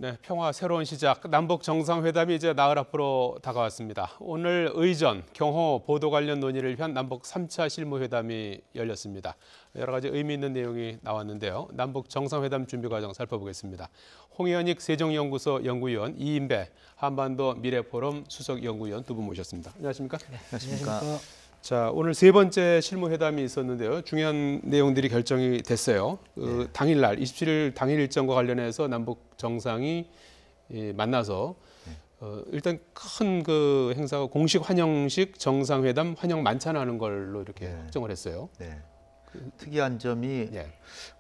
네, 평화 새로운 시작. 남북 정상회담이 이제 나흘 앞으로 다가왔습니다. 오늘 의전, 경호, 보도 관련 논의를 위한 남북 3차 실무회담이 열렸습니다. 여러 가지 의미 있는 내용이 나왔는데요. 남북 정상회담 준비 과정 살펴보겠습니다. 홍현익 세종연구소 연구위원, 이인배 한반도 미래포럼 수석연구위원 두 분 모셨습니다. 안녕하십니까? 네, 안녕하십니까? 자, 오늘 세 번째 실무회담이 있었는데요. 중요한 내용들이 결정이 됐어요. 당일날 27일 당일 일정과 관련해서 남북 정상이 만나서 일단 큰 그 행사가 공식 환영식 정상회담 환영 만찬하는 걸로 이렇게 확정을 했어요. 네. 특이한 점이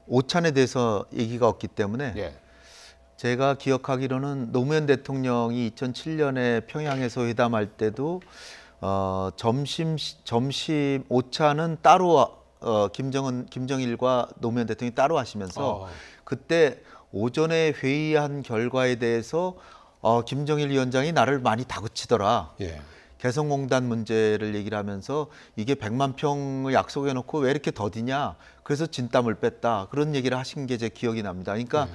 오찬에 대해서 얘기가 없기 때문에 제가 기억하기로는 노무현 대통령이 2007년에 평양에서 회담할 때도 점심 오찬은 따로 김정일과 노무현 대통령이 따로 하시면서 그때 오전에 회의한 결과에 대해서 김정일 위원장이 나를 많이 다그치더라. 개성공단 문제를 얘기를 하면서 이게 100만 평을 약속해 놓고 왜 이렇게 더디냐. 그래서 진땀을 뺐다. 그런 얘기를 하신 게 제 기억이 납니다. 그러니까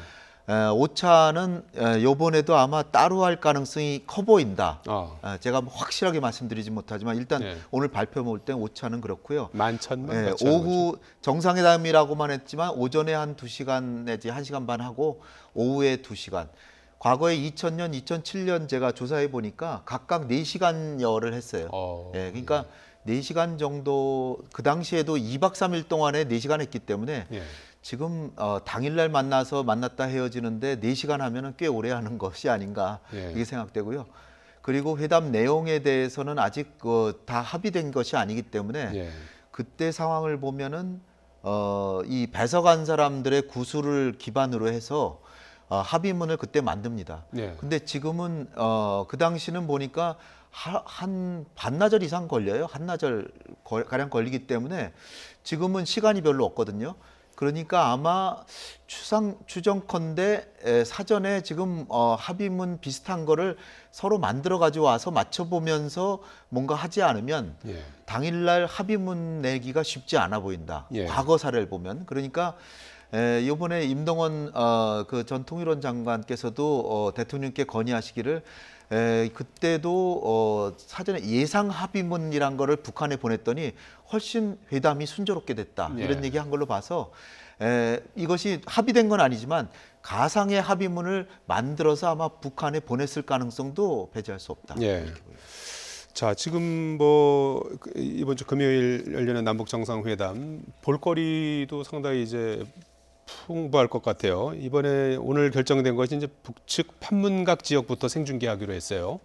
오차는 이번에도 아마 따로 할 가능성이 커 보인다. 제가 확실하게 말씀드리지 못하지만 일단 오늘 발표 볼 때 오차는 그렇고요. 만찬만 오후 정상회담이라고만 했지만 오전에 한 2시간 내지 1시간 반 하고 오후에 2시간. 과거에 2000년, 2007년 제가 조사해 보니까 각각 4시간여를 했어요. 그러니까 4시간 정도 그 당시에도 2박 3일 동안에 4시간 했기 때문에 지금 당일날 만났다 헤어지는데 4시간 하면은 꽤 오래 하는 것이 아닌가 이게 생각되고요. 그리고 회담 내용에 대해서는 아직 다 합의된 것이 아니기 때문에 그때 상황을 보면은 이 배석한 사람들의 구술을 기반으로 해서 합의문을 그때 만듭니다. 근데 지금은 그 당시는 보니까 한 반나절 이상 걸려요. 한나절 가량 걸리기 때문에 지금은 시간이 별로 없거든요. 그러니까 아마 추정컨대 사전에 지금 합의문 비슷한 거를 서로 만들어 가지고 와서 맞춰보면서 뭔가 하지 않으면 당일날 합의문 내기가 쉽지 않아 보인다. 과거 사례를 보면. 그러니까 이번에 임동원 그 전 통일원 장관께서도 대통령께 건의하시기를 그때도 사전에 예상 합의문이란 거를 북한에 보냈더니 훨씬 회담이 순조롭게 됐다. 이런 얘기한 걸로 봐서 이것이 합의된 건 아니지만 가상의 합의문을 만들어서 아마 북한에 보냈을 가능성도 배제할 수 없다. 자, 지금 뭐 이번 주 금요일 열리는 남북 정상회담 볼거리도 상당히 이제 풍부할 것 같아요. 이번에 오늘 결정된 것이 이제 북측 판문각 지역부터 생중계하기로 했어요.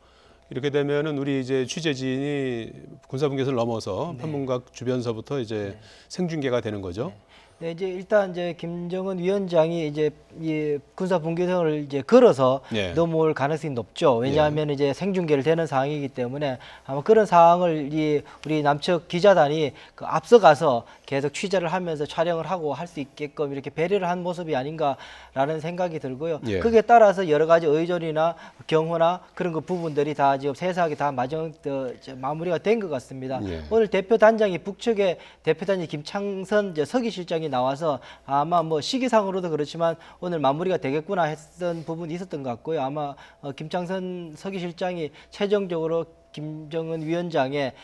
이렇게 되면은 우리 이제 취재진이 군사분계선을 넘어서 판문각 주변서부터 이제 생중계가 되는 거죠. 네, 이제 일단 이제 김정은 위원장이 이제 이 군사 분계선을 이제 걸어서 넘어올 가능성이 높죠. 왜냐하면 이제 생중계를 되는 상황이기 때문에 아마 그런 상황을 우리 남측 기자단이 그 앞서가서 계속 취재를 하면서 촬영을 하고 할 수 있게끔 이렇게 배려를 한 모습이 아닌가라는 생각이 들고요. 그게 따라서 여러 가지 의존이나 경호나 그런 그 부분들이 다 지금 세세하게 다 마무리가 된 것 같습니다. 오늘 대표 단장이 북측의 대표 단장 김창선 서기 실장이 나와서 아마 뭐 시기상으로도 그렇지만 오늘 마무리가 되겠구나 했던 부분이 있었던 것 같고요. 아마 김창선 서기 실장이 최종적으로 김정은 위원장의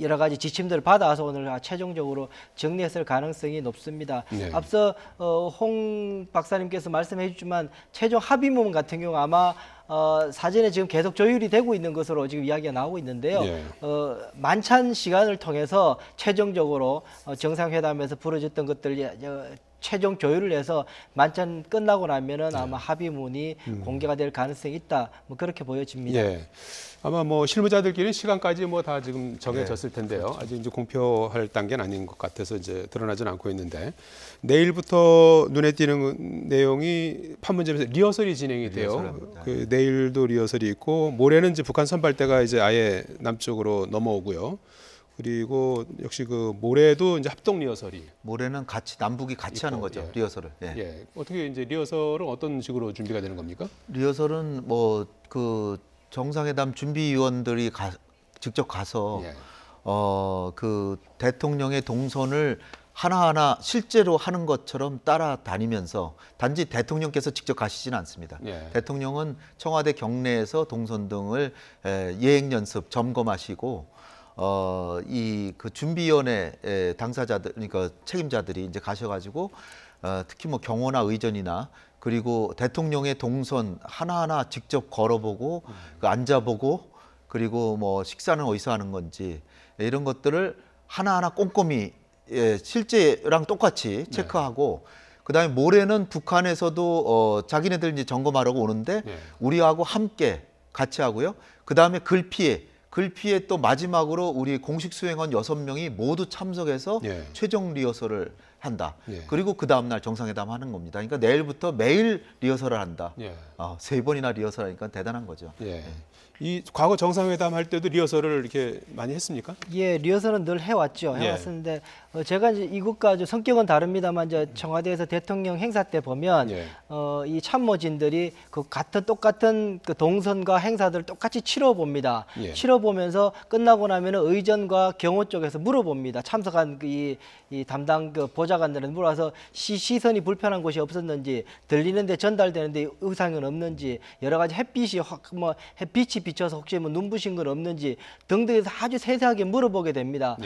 여러 가지 지침들을 받아서 오늘 최종적으로 정리했을 가능성이 높습니다. 앞서 홍 박사님께서 말씀해 주지만 최종 합의문 같은 경우 아마 사전에 지금 계속 조율이 되고 있는 것으로 지금 이야기가 나오고 있는데요. 만찬 시간을 통해서 최종적으로 정상회담에서 벌어졌던 것들 최종 조율을 해서 만찬 끝나고 나면은 아마 합의문이 공개가 될 가능성이 있다. 뭐 그렇게 보여집니다. 아마 뭐 실무자들끼리는 시간까지 뭐 다 지금 정해졌을 텐데요. 아직 이제 공표할 단계는 아닌 것 같아서 이제 드러나지는 않고 있는데 내일부터 눈에 띄는 내용이 판문점에서 리허설이 진행이 돼요. 그 내일도 리허설이 있고 모레는 이제 북한 선발대가 이제 아예 남쪽으로 넘어오고요. 그리고 역시 그 모레도 이제 합동 리허설이 모레는 같이 남북이 같이 하는 거죠. 리허설을. 어떻게 이제 리허설은 어떤 식으로 준비가 되는 겁니까? 리허설은 뭐 그 정상회담 준비위원들이 직접 가서 그 대통령의 동선을 하나하나 실제로 하는 것처럼 따라다니면서 단지 대통령께서 직접 가시지는 않습니다. 예. 대통령은 청와대 경내에서 동선 등을 예행 연습 점검하시고 이 그 준비위원회 당사자들 그러니까 책임자들이 이제 가셔가지고 특히 뭐 경호나 의전이나 그리고 대통령의 동선 하나하나 직접 걸어보고 그 앉아보고 그리고 뭐 식사는 어디서 하는 건지 이런 것들을 하나하나 꼼꼼히 실제랑 똑같이 체크하고 그다음에 모레는 북한에서도 자기네들 이제 점검하려고 오는데 우리하고 함께 같이 하고요. 그다음에 글피에 또 마지막으로 우리 공식 수행원 6명이 모두 참석해서 최종 리허설을 한다. 그리고 그 다음날 정상회담 하는 겁니다. 그러니까 내일부터 매일 리허설을 한다. 3번이나 리허설하니까 대단한 거죠. 이 과거 정상회담 할 때도 리허설을 이렇게 많이 했습니까? 예, 리허설은 늘 해왔죠. 해왔었는데 제가 이제 이것과 성격은 다릅니다만 이제 청와대에서 대통령 행사 때 보면 이 참모진들이 그 똑같은 그 동선과 행사들을 똑같이 치러봅니다. 치러보면서 끝나고 나면은 의전과 경호 쪽에서 물어봅니다. 참석한 이 담당 그 보좌관들은 물어서 시선이 불편한 곳이 없었는지, 들리는데 전달되는데 의상은 없는지, 여러 가지 햇빛이 비춰서 혹시 뭐 눈부신 건 없는지 등등해서 아주 세세하게 물어보게 됩니다.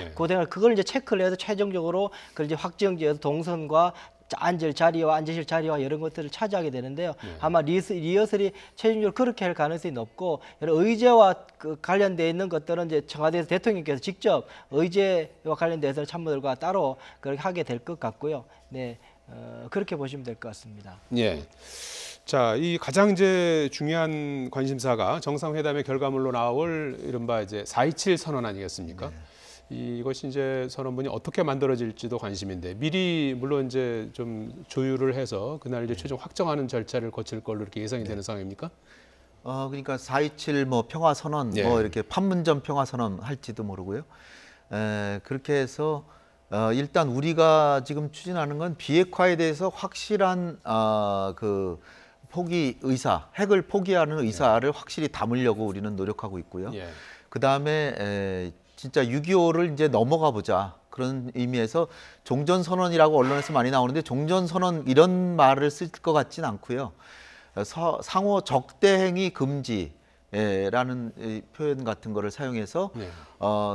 그걸 이제 체크를 해서 최종적으로 그걸 이제 확정지어서 동선과 앉을 자리와 앉으실 자리와 이런 것들을 차지하게 되는데요. 아마 리허설이 최종적으로 그렇게 할 가능성이 높고 여러 의제와 관련되어 있는 것들은 이제 청와대에서 대통령께서 직접 의제와 관련돼서 참모들과 따로 그렇게 하게 될 것 같고요. 네, 그렇게 보시면 될 것 같습니다. 예. 자, 이 가장 이제 중요한 관심사가 정상회담의 결과물로 나올 이른바 이제 4.27 선언 아니겠습니까? 이것이 이제 선언문이 어떻게 만들어질지도 관심인데 미리 물론 이제 좀 조율을 해서 그날 이제 최종 확정하는 절차를 거칠 걸로 이렇게 예상이 되는 상황입니까? 그러니까 4.27 뭐 평화 선언 뭐 이렇게 판문점 평화 선언 할지도 모르고요. 그렇게 해서 일단 우리가 지금 추진하는 건 비핵화에 대해서 확실한 그 포기 의사, 핵을 포기하는 의사를 확실히 담으려고 우리는 노력하고 있고요. 그 다음에 진짜 6.25를 이제 넘어가 보자. 그런 의미에서 종전선언이라고 언론에서 많이 나오는데 종전선언 이런 말을 쓸 것 같진 않고요. 상호 적대행위 금지라는 표현 같은 거를 사용해서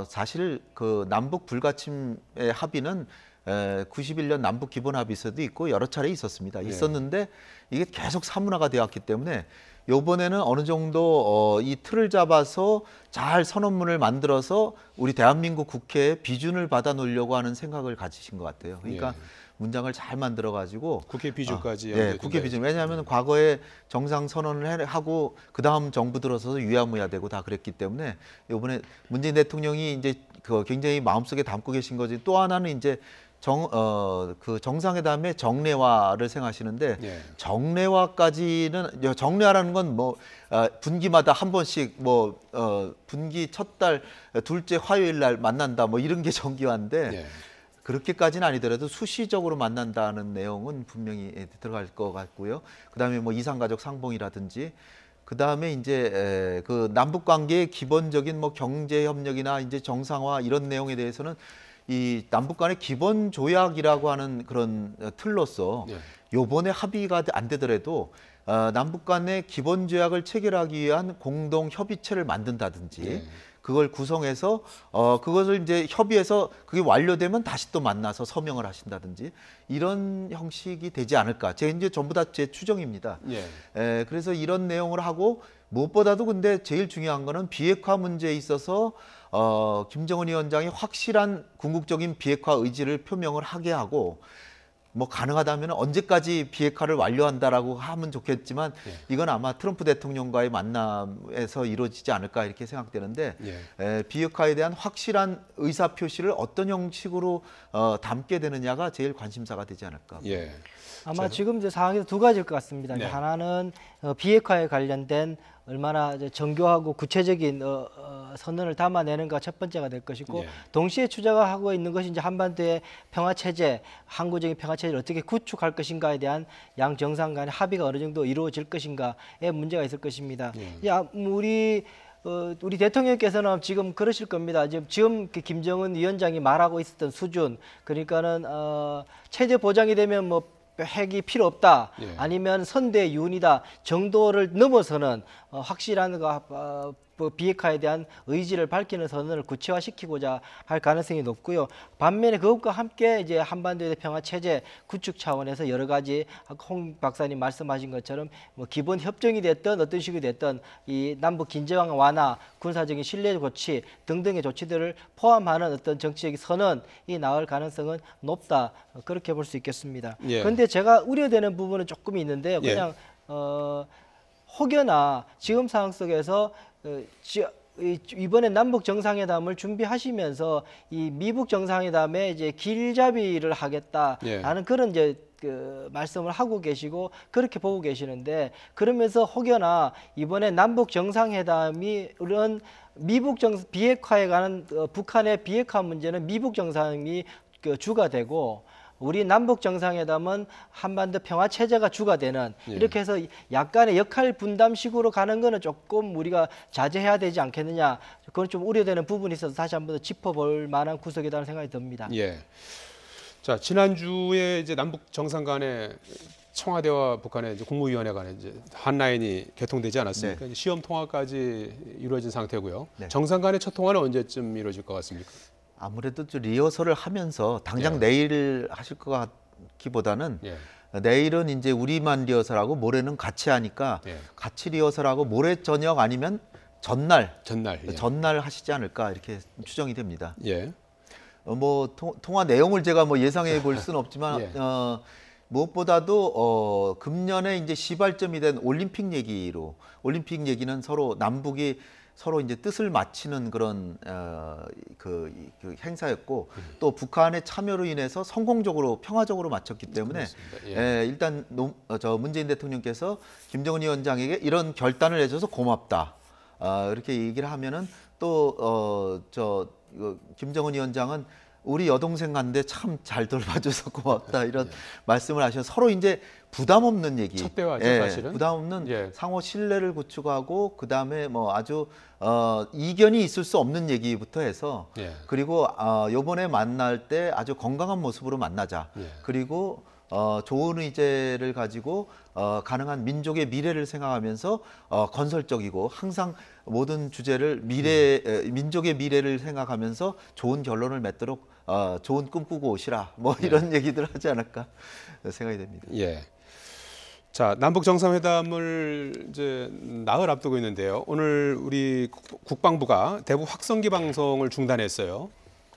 사실 그 남북 불가침의 합의는 91년 남북 기본 합의서도 있고 여러 차례 있었습니다. 있었는데 이게 계속 사문화가 되었기 때문에 이번에는 어느 정도 이 틀을 잡아서 잘 선언문을 만들어서 우리 대한민국 국회에 비준을 받아 놓으려고 하는 생각을 가지신 것 같아요. 그러니까 문장을 잘 만들어 가지고 국회 비준까지 국회 비준. 왜냐하면 과거에 정상 선언을 하고 그 다음 정부 들어서서 유야무야되고 다 그랬기 때문에 이번에 문재인 대통령이 이제 그 굉장히 마음속에 담고 계신 거지. 또 하나는 이제 그 정상회담의 정례화를 생각하시는데 정례화까지는 정례화라는 건 뭐 분기마다 한 번씩 뭐 분기 첫 달 둘째 화요일 날 만난다 뭐 이런 게 정기화인데 그렇게까지는 아니더라도 수시적으로 만난다는 내용은 분명히 들어갈 것 같고요. 그다음에 뭐 이산가족 상봉이라든지 그다음에 이제 그 남북 관계의 기본적인 뭐 경제 협력이나 이제 정상화 이런 내용에 대해서는 이 남북 간의 기본 조약이라고 하는 그런 틀로서 요번에 합의가 안 되더라도 남북 간의 기본 조약을 체결하기 위한 공동 협의체를 만든다든지 그걸 구성해서 그것을 이제 협의해서 그게 완료되면 다시 또 만나서 서명을 하신다든지 이런 형식이 되지 않을까. 제 이제 전부 다 제 추정입니다. 그래서 이런 내용을 하고 무엇보다도 근데 제일 중요한 거는 비핵화 문제에 있어서 김정은 위원장이 확실한 궁극적인 비핵화 의지를 표명을 하게 하고 뭐 가능하다면 언제까지 비핵화를 완료한다라고 하면 좋겠지만 이건 아마 트럼프 대통령과의 만남에서 이루어지지 않을까 이렇게 생각되는데 비핵화에 대한 확실한 의사 표시를 어떤 형식으로 담게 되느냐가 제일 관심사가 되지 않을까. 아마 지금 이제 상황에서 두 가지일 것 같습니다. 하나는 비핵화에 관련된 얼마나 정교하고 구체적인 선언을 담아내는가 첫 번째가 될 것이고 동시에 추자가 하고 있는 것이 이제 한반도의 평화 체제, 항구적인 평화 체제를 어떻게 구축할 것인가에 대한 양 정상 간의 합의가 어느 정도 이루어질 것인가에 문제가 있을 것입니다. 우리 우리 대통령께서는 지금 그러실 겁니다. 지금 그 김정은 위원장이 말하고 있었던 수준, 그러니까는 체제 보장이 되면 뭐 핵이 필요 없다, 예. 아니면 선대 유운이다 정도를 넘어서는 확실한 비핵화에 대한 의지를 밝히는 선언을 구체화시키고자 할 가능성이 높고요. 반면에 그것과 함께 이제 한반도의 평화 체제 구축 차원에서 여러 가지 홍 박사님 말씀하신 것처럼 뭐 기본 협정이 됐든 어떤 식이 됐든 이 남북 긴장 완화, 군사적인 신뢰 조치 등등의 조치들을 포함하는 어떤 정치적인 선언이 나올 가능성은 높다, 그렇게 볼 수 있겠습니다. 예. 그런데 제가 우려되는 부분은 조금 있는데요. 예. 그냥 혹여나 지금 상황 속에서 이번에 남북 정상회담을 준비하시면서 이 미북 정상회담에 이제 길잡이를 하겠다라는 예. 그런 이제 그 말씀을 하고 계시고 그렇게 보고 계시는데, 그러면서 혹여나 이번에 남북 정상회담이 이런 미북 비핵화에 관한 북한의 비핵화 문제는 미북 정상이 주가 되고, 우리 남북 정상회담은 한반도 평화 체제가 주가 되는, 예. 이렇게 해서 약간의 역할 분담식으로 가는 거는 조금 우리가 자제해야 되지 않겠느냐, 그건 좀 우려되는 부분이 있어서 다시 한번 더 짚어볼 만한 구석이라는 생각이 듭니다. 예. 자, 지난주에 이제 남북 정상 간에 청와대와 북한의 이제 국무위원회 간에 이제 한 라인이 개통되지 않았습니까? 네. 이제 시험 통화까지 이루어진 상태고요. 네. 정상 간의 첫 통화는 언제쯤 이루어질 것 같습니까? 아무래도 좀 리허설을 하면서 당장 예. 내일 하실 것 같기보다는 예. 내일은 이제 우리만 리허설하고 모레는 같이 하니까 예. 같이 리허설하고 모레 저녁 아니면 전날 예. 전날 하시지 않을까 이렇게 추정이 됩니다. 예. 뭐 통화 내용을 제가 뭐 예상해 볼 수는 없지만 예. 무엇보다도 금년에 이제 시발점이 된 올림픽 얘기는 서로 남북이 서로 이제 뜻을 맞추는 그런 그 행사였고, 또 북한의 참여로 인해서 성공적으로 평화적으로 마쳤기 때문에 예. 일단 문재인 대통령께서 김정은 위원장에게 이런 결단을 해줘서 고맙다, 이렇게 얘기를 하면은 또 김정은 위원장은 우리 여동생 간데 참 잘 돌봐줘서 고맙다, 이런 말씀을 하셔서 서로 이제 부담 없는 얘기, 첫 대화죠, 사실은. 부담 없는 예. 상호 신뢰를 구축하고 그 다음에 뭐 아주 이견이 있을 수 없는 얘기부터 해서 예. 그리고 요번에 만날 때 아주 건강한 모습으로 만나자. 예. 그리고 좋은 의제를 가지고 가능한 민족의 미래를 생각하면서 건설적이고 항상 모든 주제를 민족의 미래를 생각하면서 좋은 결론을 맺도록 좋은 꿈 꾸고 오시라, 뭐 이런 얘기들 하지 않을까 생각이 됩니다. 예. 자, 남북 정상회담을 이제 나흘 앞두고 있는데요. 오늘 우리 국방부가 대북 확성기 방송을 중단했어요.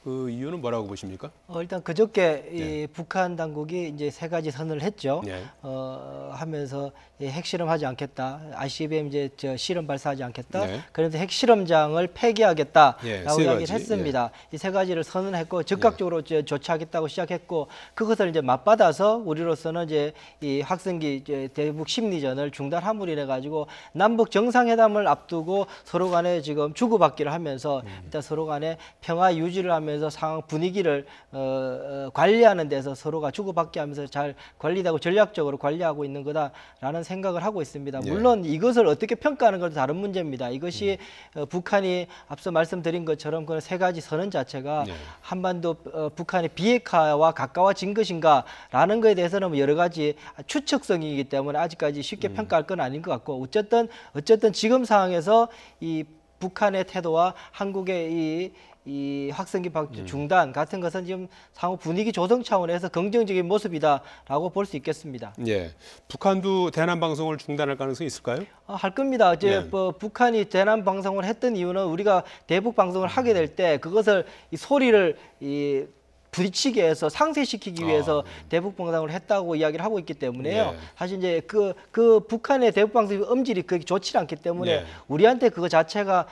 그 이유는 뭐라고 보십니까? 일단 그저께 이 북한 당국이 이제 세 가지 선언을 했죠. 예. 하면서 핵실험하지 않겠다, ICBM 이제 실험 발사하지 않겠다. 네. 그래서 핵실험장을 폐기하겠다라고 세 이야기를 가지. 했습니다. 이 세 가지를 선언했고 즉각적으로 이제 조치하겠다고 시작했고, 그것을 이제 맞받아서 우리로서는 이제 이 확성기 대북 심리전을 중단함으로 인해 가지고 남북 정상회담을 앞두고 서로 간에 지금 주고받기를 하면서 일단 서로 간에 평화 유지를 하면서 상황 분위기를 관리하는 데서 서로가 주고받기 하면서 잘 관리되고 전략적으로 관리하고 있는 거다라는 생각을 하고 있습니다. 예. 물론 이것을 어떻게 평가하는 것도 다른 문제입니다. 이것이 북한이 앞서 말씀드린 것처럼 그 세 가지 선언 자체가 예. 한반도 북한의 비핵화와 가까워진 것인가라는 것에 대해서는 뭐 여러 가지 추측성이기 때문에 아직까지 쉽게 평가할 건 아닌 것 같고, 어쨌든 지금 상황에서 이 북한의 태도와 한국의 이 확성기 중단 같은 것은 지금 상호 분위기 조성 차원에서 긍정적인 모습이다라고 볼 수 있겠습니다. 예. 북한도 대남 방송을 중단할 가능성이 있을까요? 할 겁니다. 이제 네. 북한이 대남 방송을 했던 이유는 우리가 대북 방송을 하게 될 때 그것을 이 소리를 부딪히게 해서 상쇄시키기 위해서 대북 방송을 했다고 이야기를 하고 있기 때문에요. 네. 사실 이제 그 북한의 대북 방송의 음질이 그렇게 좋지 않기 때문에 네. 우리한테 그거 자체가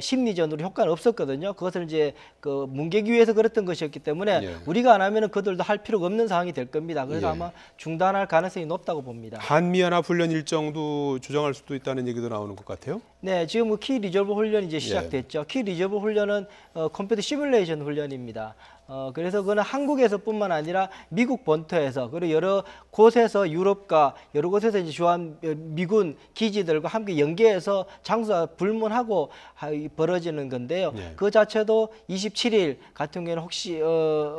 심리전으로 효과는 없었거든요. 그것을 이제 그 뭉개기 위해서 그랬던 것이었기 때문에 네. 우리가 안 하면은 그들도 할 필요가 없는 상황이 될 겁니다. 그래서 예. 아마 중단할 가능성이 높다고 봅니다. 한미연합 훈련 일정도 조정할 수도 있다는 얘기도 나오는 것 같아요. 네, 지금 키 리저브 훈련이 이제 시작됐죠. 키 리저브 훈련은 컴퓨터 시뮬레이션 훈련입니다. 그래서 그는 한국에서뿐만 아니라 미국 본토에서 그리고 여러 곳에서 유럽과 여러 곳에서 이제 주한 미군 기지들과 함께 연계해서 장소가 불문하고 벌어지는 건데요. 네. 그 자체도 27일 같은 경우에는 혹시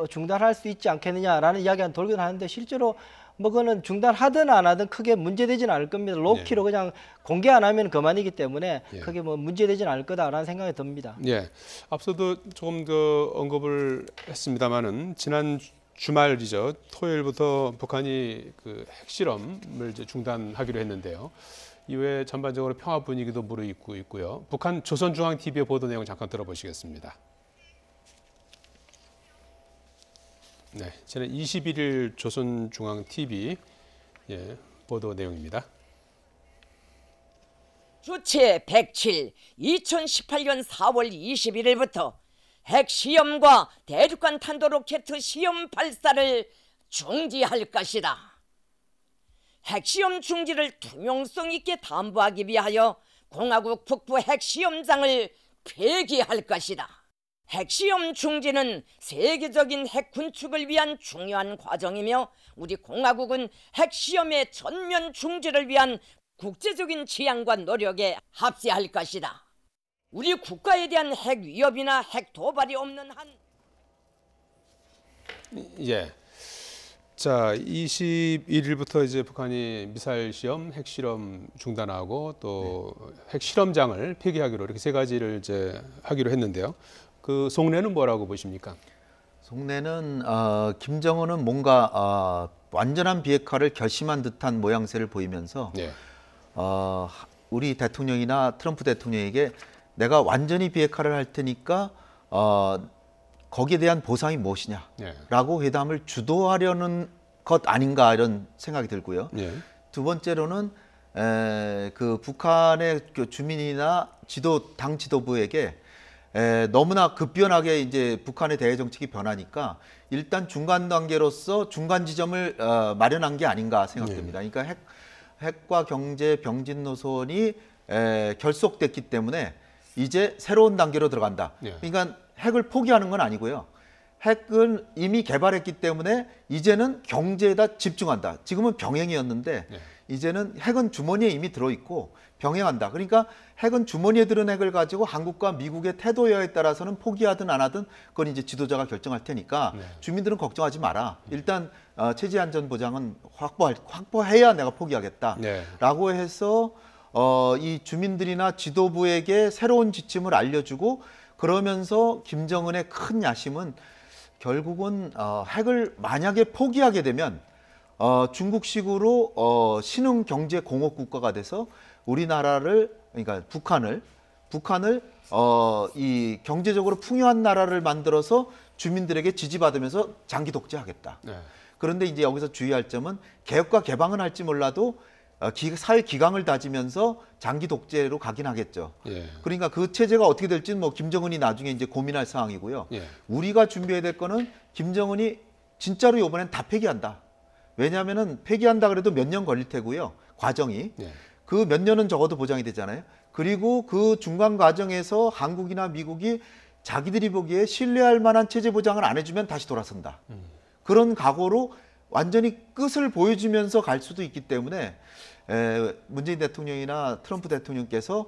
중단할 수 있지 않겠느냐라는 이야기가 돌긴 하는데 실제로 뭐 그거는 중단하든 안 하든 크게 문제되지는 않을 겁니다. 로키로 그냥 공개 안 하면 그만이기 때문에 크게 뭐 문제되지는 않을 거다라는 생각이 듭니다. 예, 앞서도 조금 더 언급을 했습니다만은 지난 주말이죠. 토요일부터 북한이 그 핵실험을 이제 중단하기로 했는데요. 이외에 전반적으로 평화 분위기도 무르익고 있고요. 북한 조선중앙TV의 보도 내용 잠깐 들어보시겠습니다. 네, 지난 21일 조선중앙TV 보도 내용입니다. 주체 107 2018년 4월 21일부터 핵시험과 대륙간 탄도로켓 시험 발사를 중지할 것이다. 핵시험 중지를 투명성 있게 담보하기 위하여 공화국 북부 핵시험장을 폐기할 것이다. 핵시험 중지는 세계적인 핵 군축을 위한 중요한 과정이며 우리 공화국은 핵시험의 전면 중지를 위한 국제적인 지향과 노력에 합세할 것이다. 우리 국가에 대한 핵 위협이나 핵 도발이 없는 한 예. 자, 21일부터 이제 북한이 미사일 시험, 핵실험 중단하고 또 핵실험장을 폐기하기로 이렇게 세 가지를 이제 하기로 했는데요. 그 속내는 뭐라고 보십니까? 속내는 김정은은 뭔가 완전한 비핵화를 결심한 듯한 모양새를 보이면서 네. 우리 대통령이나 트럼프 대통령에게 내가 완전히 비핵화를 할 테니까 거기에 대한 보상이 무엇이냐라고 회담을 주도하려는 것 아닌가 이런 생각이 들고요. 네. 두 번째로는 그 북한의 그 주민이나 당 지도부에게 너무나 급변하게 이제 북한의 대외 정책이 변하니까 일단 중간 단계로서 중간 지점을 마련한 게 아닌가 생각됩니다. 그러니까 핵과 경제 병진 노선이 결속됐기 때문에 이제 새로운 단계로 들어간다. 그러니까 핵을 포기하는 건 아니고요. 핵은 이미 개발했기 때문에 이제는 경제에다 집중한다. 지금은 병행이었는데 이제는 핵은 주머니에 이미 들어있고 병행한다. 그러니까 핵은 주머니에 들은 핵을 가지고 한국과 미국의 태도여에 따라서는 포기하든 안 하든 그건 이제 지도자가 결정할 테니까 주민들은 걱정하지 마라. 일단 체제 안전 보장은 확보해야 내가 포기하겠다. 라고 해서 이 주민들이나 지도부에게 새로운 지침을 알려주고 그러면서 김정은의 큰 야심은 결국은 핵을 만약에 포기하게 되면 중국식으로 신흥 경제 공업 국가가 돼서 우리나라를 그러니까 북한을 이 경제적으로 풍요한 나라를 만들어서 주민들에게 지지받으면서 장기 독재하겠다. 그런데 이제 여기서 주의할 점은 개혁과 개방은 할지 몰라도 사회 기강을 다지면서 장기 독재로 가긴 하겠죠. 그러니까 그 체제가 어떻게 될지는 뭐 김정은이 나중에 이제 고민할 사항이고요. 우리가 준비해야 될 거는 김정은이 진짜로 이번엔 다 폐기한다. 왜냐하면은 폐기한다 그래도 몇 년 걸릴 테고요. 과정이. 그 몇 년은 적어도 보장이 되잖아요. 그리고 그 중간 과정에서 한국이나 미국이 자기들이 보기에 신뢰할 만한 체제 보장을 안 해주면 다시 돌아선다. 그런 각오로 완전히 끝을 보여주면서 갈 수도 있기 때문에 문재인 대통령이나 트럼프 대통령께서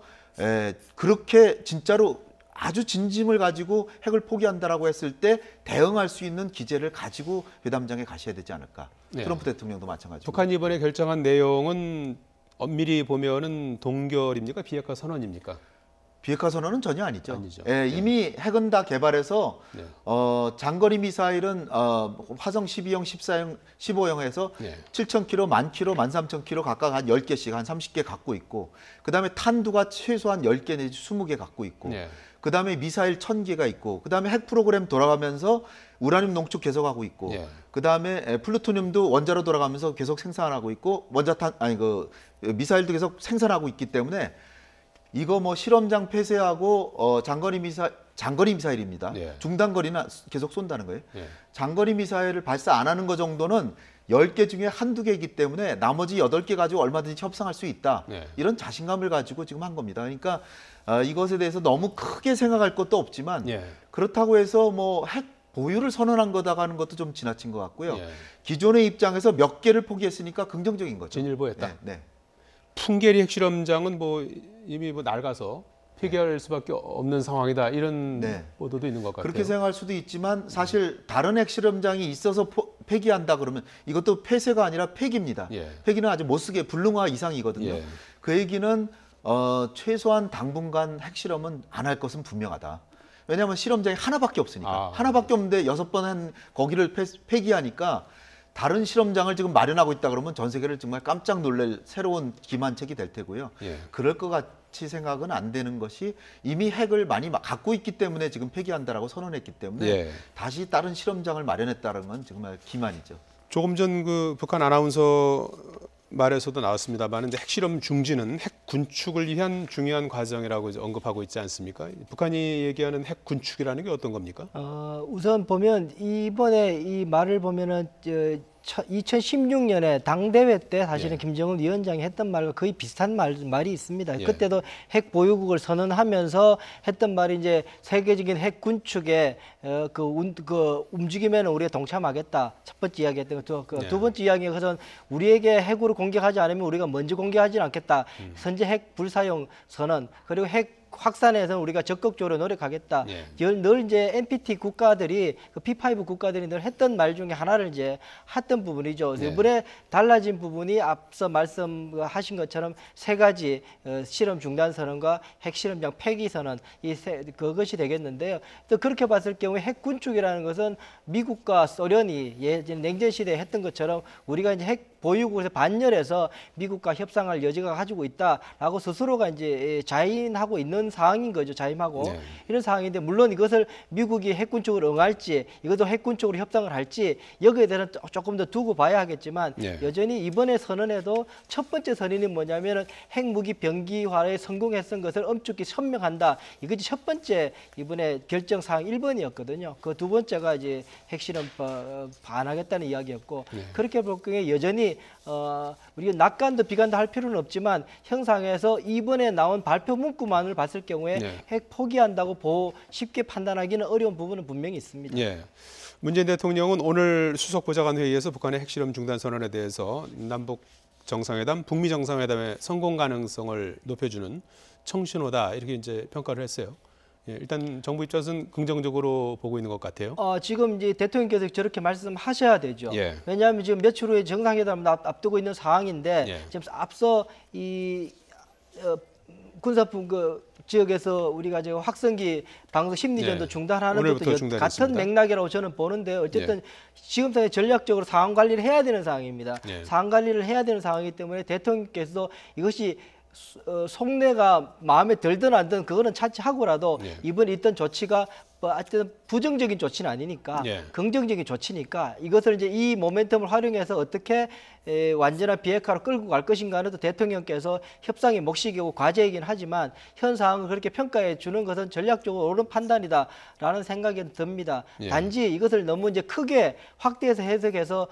그렇게 진짜로 아주 진심을 가지고 핵을 포기한다라고 했을 때 대응할 수 있는 기제를 가지고 회담장에 가셔야 되지 않을까. 트럼프 대통령도 마찬가지고. 북한이 이번에 결정한 내용은 엄밀히 보면은 동결입니까? 비핵화 선언입니까? 비핵화 선언은 전혀 아니죠. 아니죠. 이미 핵은 다 개발해서 장거리 미사일은 화성 12형, 14형, 15형에서 7,000km, 10,000km, 13,000km 각각 한 10개씩 한 30개 갖고 있고 그다음에 탄두가 최소한 10개 내지 20개 갖고 있고 그다음에 미사일 1,000개가 있고 그다음에 핵 프로그램 돌아가면서 우라늄 농축 계속하고 있고 그다음에 플루토늄도 원자로 돌아가면서 계속 생산하고 있고 미사일도 계속 생산하고 있기 때문에 이거 뭐 실험장 폐쇄하고 장거리 미사일입니다. 중단거리는 계속 쏜다는 거예요. 장거리 미사일을 발사 안 하는 거 정도는 10개 중에 한두 개이기 때문에 나머지 8개 가지고 얼마든지 협상할 수 있다. 이런 자신감을 가지고 지금 한 겁니다. 그러니까 이것에 대해서 너무 크게 생각할 것도 없지만 그렇다고 해서 뭐 핵 보유를 선언한 거다가 하는 것도 좀 지나친 것 같고요. 예. 기존의 입장에서 몇 개를 포기했으니까 긍정적인 거죠. 진일보했다. 네, 네. 풍계리 핵실험장은 뭐 이미 뭐 낡아서 폐기할 수밖에 없는 상황이다 이런 네. 보도도 있는 것 같아요. 그렇게 생각할 수도 있지만 사실 다른 핵실험장이 있어서 폐기한다 그러면 이것도 폐쇄가 아니라 폐기입니다. 예. 폐기는 아주 못 쓰게 불능화 이상이거든요. 예. 그 얘기는 최소한 당분간 핵실험은 안 할 것은 분명하다. 왜냐하면 실험장이 하나밖에 없으니까. 하나밖에 없는데 6번 한 거기를 폐기하니까 다른 실험장을 지금 마련하고 있다 그러면 전 세계를 정말 깜짝 놀랄 새로운 기만책이 될 테고요. 예. 그럴 것 같이 생각은 안 되는 것이 이미 핵을 많이 갖고 있기 때문에 지금 폐기한다라고 선언했기 때문에 예. 다시 다른 실험장을 마련했다는 건 정말 기만이죠. 조금 전 그 북한 아나운서 말에서도 나왔습니다만, 근데 핵실험 중지는 핵 군축을 위한 중요한 과정이라고 이제 언급하고 있지 않습니까? 북한이 얘기하는 핵 군축이라는 게 어떤 겁니까? 우선 보면 이번에 이 말을 보면은 2016년에 당대회 때 사실은 예. 김정은 위원장이 했던 말과 거의 비슷한 말이 있습니다. 예. 그때도 핵 보유국을 선언하면서 했던 말이 이제 세계적인 핵 군축에 그 움직임에는 우리가 동참하겠다. 첫 번째 이야기했던 거. 두 번째 이야기가 그것은 우리에게 핵으로 공격하지 않으면 우리가 먼저 공격하지는 않겠다. 선제 핵 불사용 선언 그리고 핵 확산에서는 우리가 적극적으로 노력하겠다. 예. 늘 이제 NPT 국가들이 그 P5 국가들이 늘 했던 말 중에 하나를 이제 했던 부분이죠. 예. 이번에 달라진 부분이 앞서 말씀하신 것처럼 세 가지 실험 중단 선언과 핵실험장 폐기 선언 그것이 되겠는데요. 또 그렇게 봤을 경우에 핵 군축이라는 것은 미국과 소련이 예전 냉전 시대에 했던 것처럼 우리가 이제 핵 보유국에서 반열해서 미국과 협상할 여지가 가지고 있다라고 스스로가 이제 자인하고 있는 상황인 거죠. 자임하고 네. 이런 상황인데 물론 이것을 미국이 핵군 쪽으로 응할지 이것도 핵군 쪽으로 협상을 할지 여기에 대해서는 조금 더 두고 봐야 하겠지만 네. 여전히 이번에 선언에도 첫 번째 선언이 뭐냐면은 핵무기 병기화에 성공했던 것을 엄격히 천명한다. 이것이 첫 번째 이번에 결정 사항 1번이었거든요. 그 두 번째가 이제 핵실험 반하겠다는 이야기였고 네. 그렇게 볼 경우에 여전히 우리가 낙관도 비관도 할 필요는 없지만 형상에서 이번에 나온 발표 문구만을 봤을 경우에 네. 핵 포기한다고 쉽게 판단하기는 어려운 부분은 분명히 있습니다. 예. 문재인 대통령은 오늘 수석 보좌관 회의에서 북한의 핵실험 중단 선언에 대해서 남북 정상회담, 북미 정상회담의 성공 가능성을 높여주는 청신호다 이렇게 이제 평가를 했어요. 예, 일단 정부 입장에서는 긍정적으로 보고 있는 것 같아요. 지금 이제 대통령께서 저렇게 말씀하셔야 되죠. 예. 왜냐하면 지금 며칠 후에 정상회담을 앞두고 있는 상황인데 예. 지금 앞서 이 군사품 지역에서 우리가 지금 확성기 방송 심리전도 예. 중단하는 오늘부터 것도 중단했습니다. 같은 맥락이라고 저는 보는데 어쨌든 지금 상황에 전략적으로 상황 관리를 해야 되는 상황입니다. 예. 상황 관리를 해야 되는 상황이기 때문에 대통령께서도 이것이 속내가 마음에 들든 안 들든 그거는 차치하고라도 예. 이번에 있던 조치가 하여튼 부정적인 조치는 아니니까 예. 긍정적인 조치니까 이것을 이제 이 모멘텀을 활용해서 어떻게 완전한 비핵화로 끌고 갈 것인가는 또 대통령께서 협상의 몫이고 과제이긴 하지만 현 상황을 그렇게 평가해 주는 것은 전략적으로 옳은 판단이다라는 생각이 듭니다. 예. 단지 이것을 너무 이제 크게 확대해서 해석해서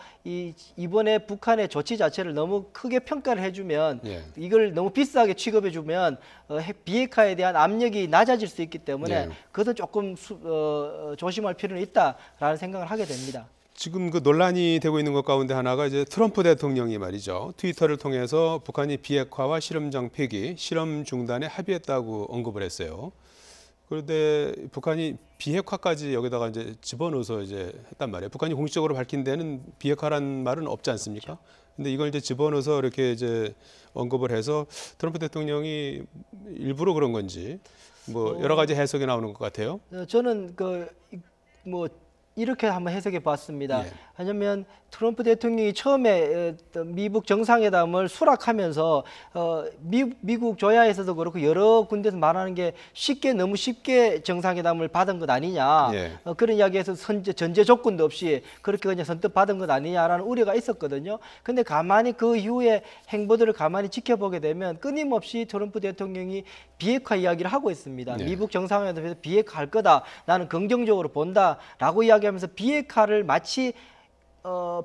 이번에 북한의 조치 자체를 너무 크게 평가를 해주면 예. 이걸 너무 비싸게 취급해주면 비핵화에 대한 압력이 낮아질 수 있기 때문에 예. 그것은 조금 조심할 필요는 있다라는 생각을 하게 됩니다. 지금 그 논란이 되고 있는 것 가운데 하나가 이제 트럼프 대통령이 말이죠. 트위터를 통해서 북한이 비핵화와 실험장 폐기, 실험 중단에 합의했다고 언급을 했어요. 그런데 북한이 비핵화까지 여기다가 이제 집어넣어서 이제 했단 말이에요. 북한이 공식적으로 밝힌 데는 비핵화란 말은 없지 않습니까? 근데 이걸 이제 집어넣어서 이렇게 이제 언급을 해서 트럼프 대통령이 일부러 그런 건지 뭐 여러 가지 해석이 나오는 것 같아요. 저는 이렇게 한번 해석해 봤습니다. 왜냐하면 트럼프 대통령이 처음에 미북 정상회담을 수락하면서 미국 조야에서도 그렇고 여러 군데서 말하는 게 너무 쉽게 정상회담을 받은 것 아니냐. 그런 이야기에서 전제 조건도 없이 그렇게 그냥 선뜻 받은 것 아니냐라는 우려가 있었거든요. 근데 가만히 그 이후에 행보들을 가만히 지켜보게 되면 끊임없이 트럼프 대통령이 비핵화 이야기를 하고 있습니다. 미북 정상회담에서 비핵화할 거다. 나는 긍정적으로 본다라고 이야기하면서 비핵화를 마치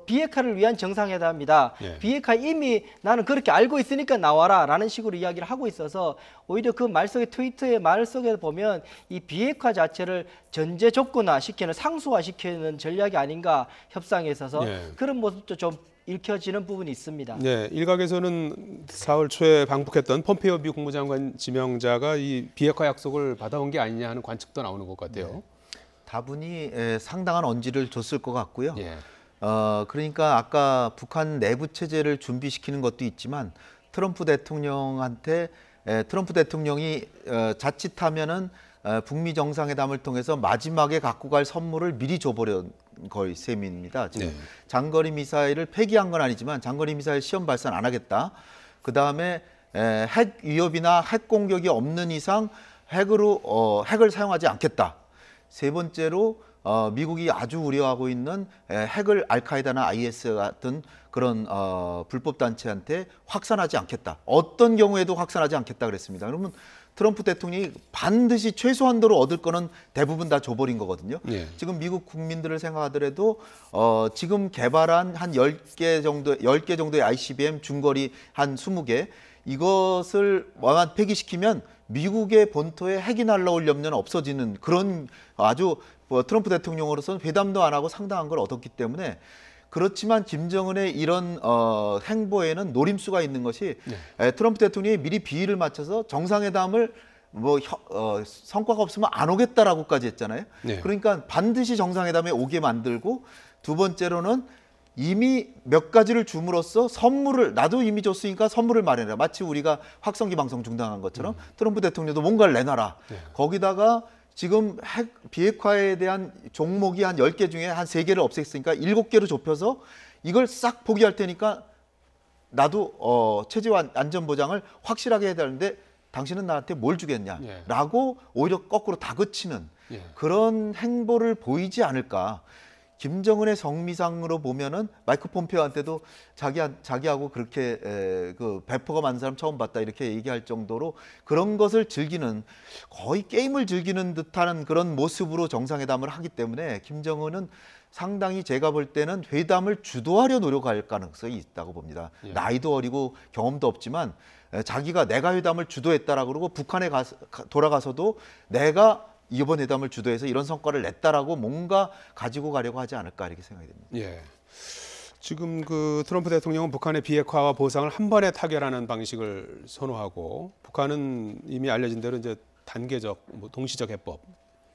비핵화를 위한 정상회담이다. 예. 비핵화 이미 나는 그렇게 알고 있으니까 나와라라는 식으로 이야기를 하고 있어서 오히려 그 말 속에 트위터의 말 속에 보면 이 비핵화 자체를 전제 조건화시키는 상수화시키는 전략이 아닌가 협상에 있어서 예. 그런 모습도 좀 읽혀지는 부분이 있습니다. 네, 일각에서는 4월 초에 방북했던 폼페이오 미 국무장관 지명자가 이 비핵화 약속을 받아온 게 아니냐 하는 관측도 나오는 것 같아요. 다분히 상당한 언지를 줬을 것 같고요. 예. 그러니까 아까 북한 내부 체제를 준비시키는 것도 있지만 트럼프 대통령한테 트럼프 대통령이 자칫하면은 북미 정상회담을 통해서 마지막에 갖고 갈 선물을 미리 줘버린 거의 셈입니다. 지금 네. 장거리 미사일을 폐기한 건 아니지만 장거리 미사일 시험 발사는 안 하겠다. 그 다음에 핵 위협이나 핵 공격이 없는 이상 핵을 사용하지 않겠다. 세 번째로 미국이 아주 우려하고 있는 핵을 알카에다나 IS 같은 그런 불법 단체한테 확산하지 않겠다. 어떤 경우에도 확산하지 않겠다 그랬습니다. 그러면 트럼프 대통령이 반드시 최소한도로 얻을 거는 대부분 다 줘버린 거거든요. 예. 지금 미국 국민들을 생각하더라도 지금 개발한 한 10개 정도의 ICBM 중거리 한 20개 이것을 완전 폐기시키면 미국의 본토에 핵이 날라올 염려는 없어지는 그런 아주 트럼프 대통령으로서는 회담도 안 하고 상당한 걸 얻었기 때문에 그렇지만 김정은의 이런 행보에는 노림수가 있는 것이 트럼프 대통령이 미리 비위를 맞춰서 정상회담을 성과가 없으면 안 오겠다라고까지 했잖아요. 네. 그러니까 반드시 정상회담에 오게 만들고 두 번째로는 이미 몇 가지를 줌으로써 선물을 나도 이미 줬으니까 선물을 마련해라. 마치 우리가 확성기 방송 중단한 것처럼 트럼프 대통령도 뭔가를 내놔라. 거기다가 지금 핵 비핵화에 대한 종목이 한 10개 중에 한 3개를 없앴으니까 7개로 좁혀서 이걸 싹 포기할 테니까 나도 체제 안전 보장을 확실하게 해야 되는데 당신은 나한테 뭘 주겠냐라고 오히려 거꾸로 다그치는 그런 행보를 보이지 않을까. 김정은의 성미상으로 보면은 마이크 폼페오한테도 자기하고 그렇게 그 배포가 많은 사람 처음 봤다 이렇게 얘기할 정도로 그런 것을 즐기는 거의 게임을 즐기는 듯한 그런 모습으로 정상회담을 하기 때문에 김정은은 상당히 제가 볼 때는 회담을 주도하려 노력할 가능성이 있다고 봅니다. 나이도 어리고 경험도 없지만 자기가 내가 회담을 주도했다라고 그러고 북한에 돌아가서도 내가 이번 회담을 주도해서 이런 성과를 냈다라고 뭔가 가지고 가려고 하지 않을까 이렇게 생각이 됩니다. 예. 지금 그 트럼프 대통령은 북한의 비핵화와 보상을 한 번에 타결하는 방식을 선호하고 북한은 이미 알려진 대로 이제 단계적, 동시적 해법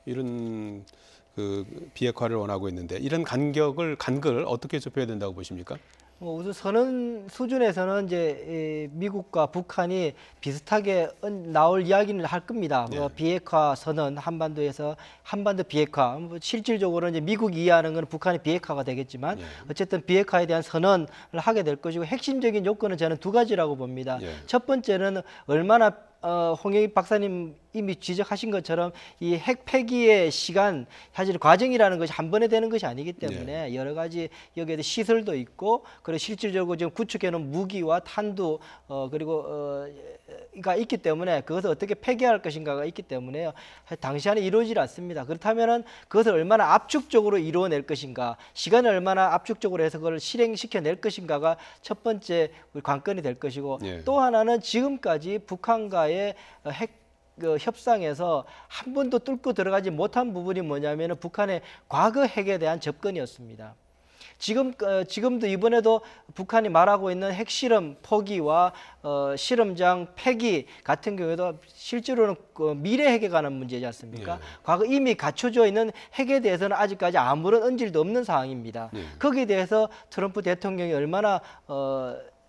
이런 그 비핵화를 원하고 있는데 이런 간극을 어떻게 좁혀야 된다고 보십니까? 우선 선언 수준에서는 이제 미국과 북한이 비슷하게 나올 이야기는 할 겁니다. 비핵화 선언 한반도에서 한반도 비핵화 실질적으로 이제 미국이 이해하는 것은 북한의 비핵화가 되겠지만 어쨌든 비핵화에 대한 선언을 하게 될 것이고 핵심적인 요건은 저는 두 가지라고 봅니다. 첫 번째는 얼마나 홍영익 박사님 이미 지적하신 것처럼 이 핵 폐기의 시간 사실 과정이라는 것이 한 번에 되는 것이 아니기 때문에 여러 가지 여기에 시설도 있고 그리고 실질적으로 지금 구축해 놓은 무기와 탄두 가 있기 때문에 그것을 어떻게 폐기할 것인가가 있기 때문에 당시 안에 이루어지지 않습니다. 그렇다면은 그것을 얼마나 압축적으로 이루어낼 것인가, 시간을 얼마나 압축적으로 해서 그걸 실행시켜낼 것인가가 첫 번째 관건이 될 것이고 또 하나는 지금까지 북한과의 핵 협상에서 한 번도 뚫고 들어가지 못한 부분이 뭐냐면은 북한의 과거 핵에 대한 접근이었습니다. 지금도 이번에도 북한이 말하고 있는 핵실험 포기와 실험장 폐기 같은 경우에도 실제로는 미래 핵에 관한 문제지 않습니까? 과거 이미 갖춰져 있는 핵에 대해서는 아직까지 아무런 언질도 없는 상황입니다. 거기에 대해서 트럼프 대통령이 얼마나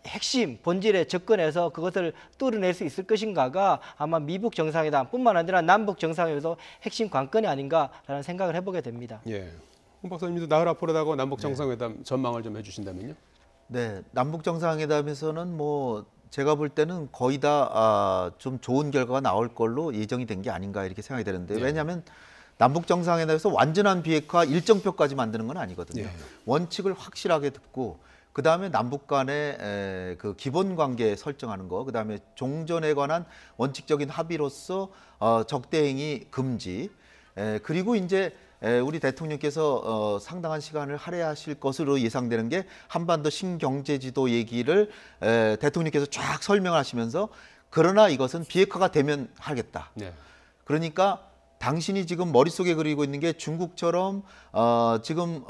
핵심 본질에 접근해서 그것을 뚫어낼 수 있을 것인가가 아마 미북 정상회담뿐만 아니라 남북 정상회담에서 핵심 관건이 아닌가라는 생각을 해보게 됩니다. 홍 박사님도 나흘 앞으로다가 남북 정상회담 전망을 좀 해주신다면요? 네, 남북 정상회담에서는 제가 볼 때는 거의 다 좀 좋은 결과가 나올 걸로 예정이 된 게 아닌가 이렇게 생각이 되는데 왜냐하면 남북 정상회담에서 완전한 비핵화 일정표까지 만드는 건 아니거든요. 원칙을 확실하게 듣고 그 다음에 남북 간의 그 기본 관계 설정하는 거, 그 다음에 종전에 관한 원칙적인 합의로서 적대행위 금지, 그리고 이제 우리 대통령께서 상당한 시간을 할애하실 것으로 예상되는 게 한반도 신경제지도 얘기를 대통령께서 쫙 설명하시면서 그러나 이것은 비핵화가 되면 하겠다. 네. 그러니까 당신이 지금 머릿속에 그리고 있는 게 중국처럼 지금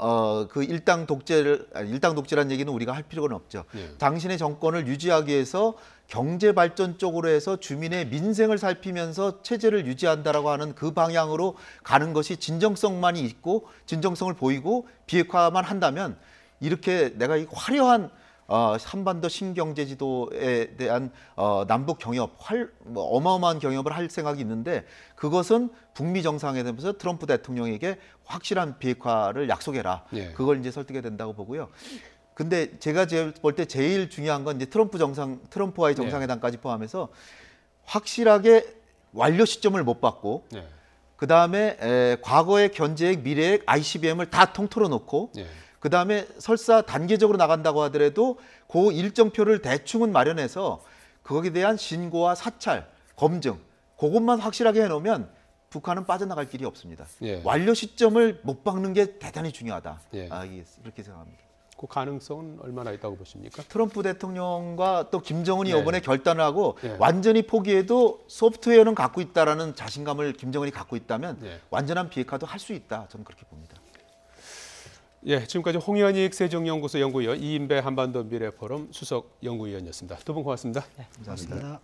그 일당 독재라는 얘기는 우리가 할 필요는 없죠. 네. 당신의 정권을 유지하기 위해서 경제 발전 쪽으로 해서 주민의 민생을 살피면서 체제를 유지한다라고 하는 그 방향으로 가는 것이 진정성만이 있고 진정성을 보이고 비핵화만 한다면 이렇게 내가 이 화려한 한반도 신경제지도에 대한 남북 경협, 어마어마한 경협을 할 생각이 있는데 그것은 북미 정상회담에서 트럼프 대통령에게 확실한 비핵화를 약속해라. 예. 그걸 이제 설득해야 된다고 보고요. 근데 제가 볼 때 제일 중요한 건 이제 트럼프와의 정상회담까지 포함해서 확실하게 완료 시점을 못 받고 네. 그 다음에 과거의 견제액, 미래액, ICBM을 다 통틀어 놓고 네. 그 다음에 설사 단계적으로 나간다고 하더라도 그 일정표를 대충은 마련해서 거기에 대한 신고와 사찰, 검증 그것만 확실하게 해놓으면 북한은 빠져나갈 길이 없습니다. 예. 완료 시점을 못 박는 게 대단히 중요하다. 예. 이렇게 생각합니다. 그 가능성은 얼마나 있다고 보십니까? 트럼프 대통령과 또 김정은이 네. 이번에 결단을 하고 네. 완전히 포기해도 소프트웨어는 갖고 있다라는 자신감을 김정은이 갖고 있다면 네. 완전한 비핵화도 할 수 있다. 저는 그렇게 봅니다. 예, 지금까지 홍현익 세종연구소 연구위원 이인배 한반도 미래포럼 수석 연구위원이었습니다. 두 분 고맙습니다. 고맙습니다.